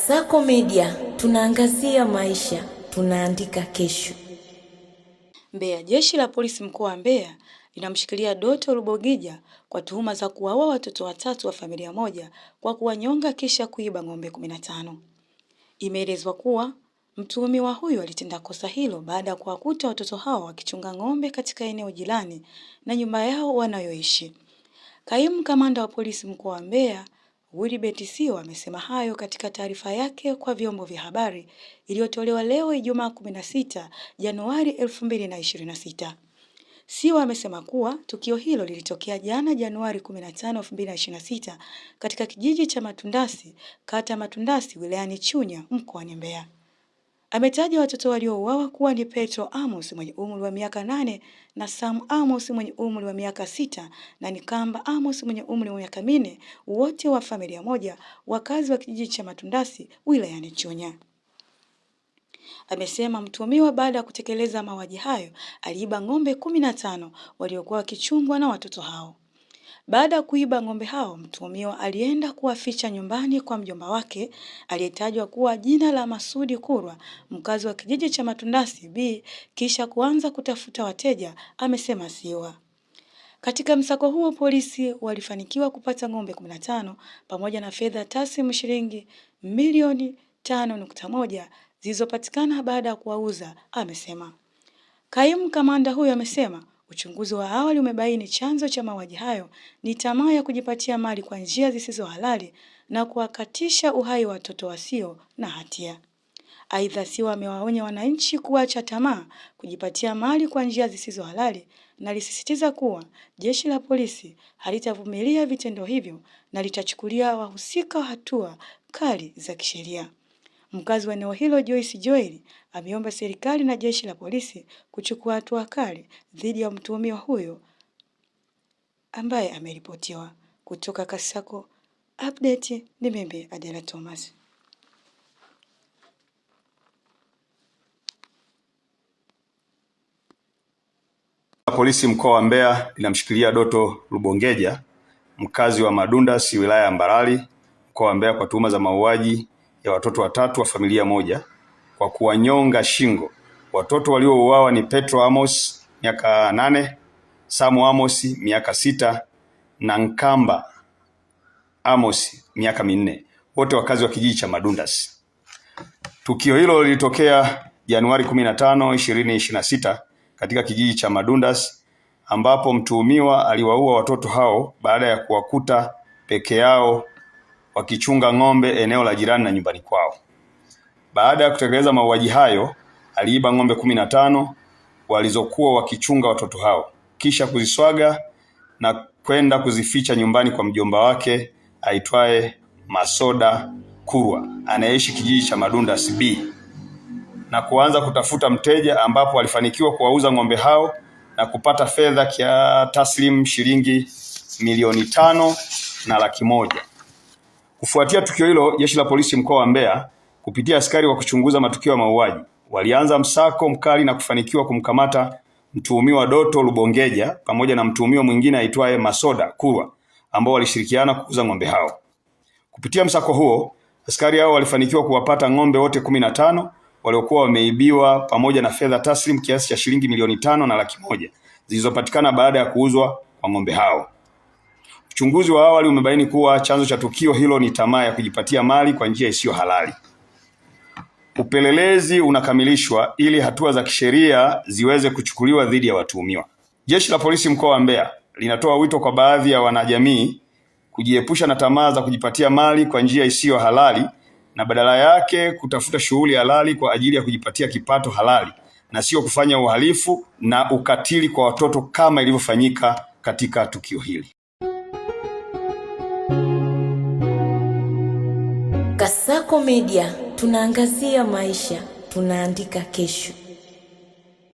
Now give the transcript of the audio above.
Kasako Media, tunaangazia maisha, tunaandika kesho. Mbeya, jeshi la polisi mkoa wa Mbeya linamshikilia Doto Lubongija kwa tuhuma za kuwaua watoto watatu wa familia moja kwa kuwanyonga kisha kuiba ng'ombe 15. Imeelezwa kuwa mtuhumiwa huyo alitenda kosa hilo baada ya kuwakuta watoto hao wakichunga ng'ombe katika eneo jirani na nyumba yao wanayoishi. Kaimu kamanda wa polisi mkoa wa Mbeya Wilibert Siwa amesema hayo katika taarifa yake kwa vyombo vya habari iliyotolewa leo Ijumaa 16 Januari 2026. Siwa amesema kuwa tukio hilo lilitokea jana Januari 15, 2026 katika kijiji cha Matundasi, kata Matundasi, wilayani Chunya, mkoani Mbeya. Ametaja watoto waliouawa kuwa ni Petro Amos mwenye umri wa miaka 8 na Sam Amos mwenye umri wa miaka 6 na Nikamba Amos mwenye umri wa miaka 4, wote wa familia moja, wakazi wa kijiji cha Matundasi wilayani Chunya. Amesema mtuhumiwa baada ya kutekeleza mauaji hayo aliiba ng'ombe 15 waliokuwa wakichungwa na watoto hao. Baada ya kuiba ng'ombe hao, mtuhumiwa alienda kuwaficha nyumbani kwa mjomba wake aliyetajwa kuwa jina la Masudi Kurwa, mkazi wa kijiji cha Matundasi B, kisha kuanza kutafuta wateja, amesema Siwa. Katika msako huo polisi walifanikiwa kupata ng'ombe 15 pamoja na fedha taslimu shilingi milioni 5.1 zilizopatikana baada ya kuwauza, amesema. Kaimu kamanda huyo amesema uchunguzi wa awali umebaini chanzo cha mauaji hayo ni tamaa ya kujipatia mali kwa njia zisizo halali na kuwakatisha uhai watoto wasio na hatia. Aidha, Siwa amewaonya wananchi kuacha tamaa kujipatia mali kwa njia zisizo halali na alisisitiza kuwa jeshi la polisi halitavumilia vitendo hivyo na litachukulia wahusika hatua kali za kisheria. Mkazi wa eneo hilo Joyce Joel ameomba serikali na jeshi la polisi kuchukua hatua kali dhidi ya mtuhumiwa huyo ambaye ameripotiwa. Kutoka Kasako Update ni mimi Adela Thomas. Polisi mkoa wa Mbeya linamshikilia Doto Lubongija, mkazi wa Matundasi, wilaya ya Mbarali, mkoa wa Mbeya kwa tuhuma za mauaji ya watoto watatu wa familia moja kwa kuwanyonga shingo. Watoto waliouawa ni Petro Amos miaka 8, Samu Amos miaka 6 na Nkamba Amos miaka 4, wote wakazi wa kijiji cha Matundasi. Tukio hilo lilitokea Januari 15, 2026 katika kijiji cha Matundasi ambapo mtuhumiwa aliwaua watoto hao baada ya kuwakuta peke yao wakichunga ng'ombe eneo la jirani na nyumbani kwao. Baada ya kutekeleza mauaji hayo, aliiba ng'ombe 15 walizokuwa wakichunga watoto hao, kisha kuziswaga na kwenda kuzificha nyumbani kwa mjomba wake aitwaye Masoda Kurwa anayeishi kijiji cha Matundasi B, na kuanza kutafuta mteja ambapo alifanikiwa kuwauza ng'ombe hao na kupata fedha kia taslim shilingi milioni 5.1 Kufuatia tukio hilo, jeshi la polisi mkoa wa Mbeya kupitia askari wa kuchunguza matukio ya mauaji walianza msako mkali na kufanikiwa kumkamata mtuhumiwa Doto Lubongija pamoja na mtuhumiwa mwingine aitwaye Masoda Kurwa ambao walishirikiana kuuza ng'ombe hao. Kupitia msako huo, askari hao walifanikiwa kuwapata ng'ombe wote 15 waliokuwa wameibiwa pamoja na fedha taslim kiasi cha shilingi milioni 5.1 zilizopatikana baada ya kuuzwa kwa ng'ombe hao. Uchunguzi wa awali umebaini kuwa chanzo cha tukio hilo ni tamaa ya kujipatia mali kwa njia isiyo halali. Upelelezi unakamilishwa ili hatua za kisheria ziweze kuchukuliwa dhidi ya watuhumiwa. Jeshi la polisi mkoa wa Mbeya linatoa wito kwa baadhi ya wanajamii kujiepusha na tamaa za kujipatia mali kwa njia isiyo halali na badala yake kutafuta shughuli halali kwa ajili ya kujipatia kipato halali na sio kufanya uhalifu na ukatili kwa watoto kama ilivyofanyika katika tukio hili. Kasako Media, tunaangazia maisha, tunaandika kesho.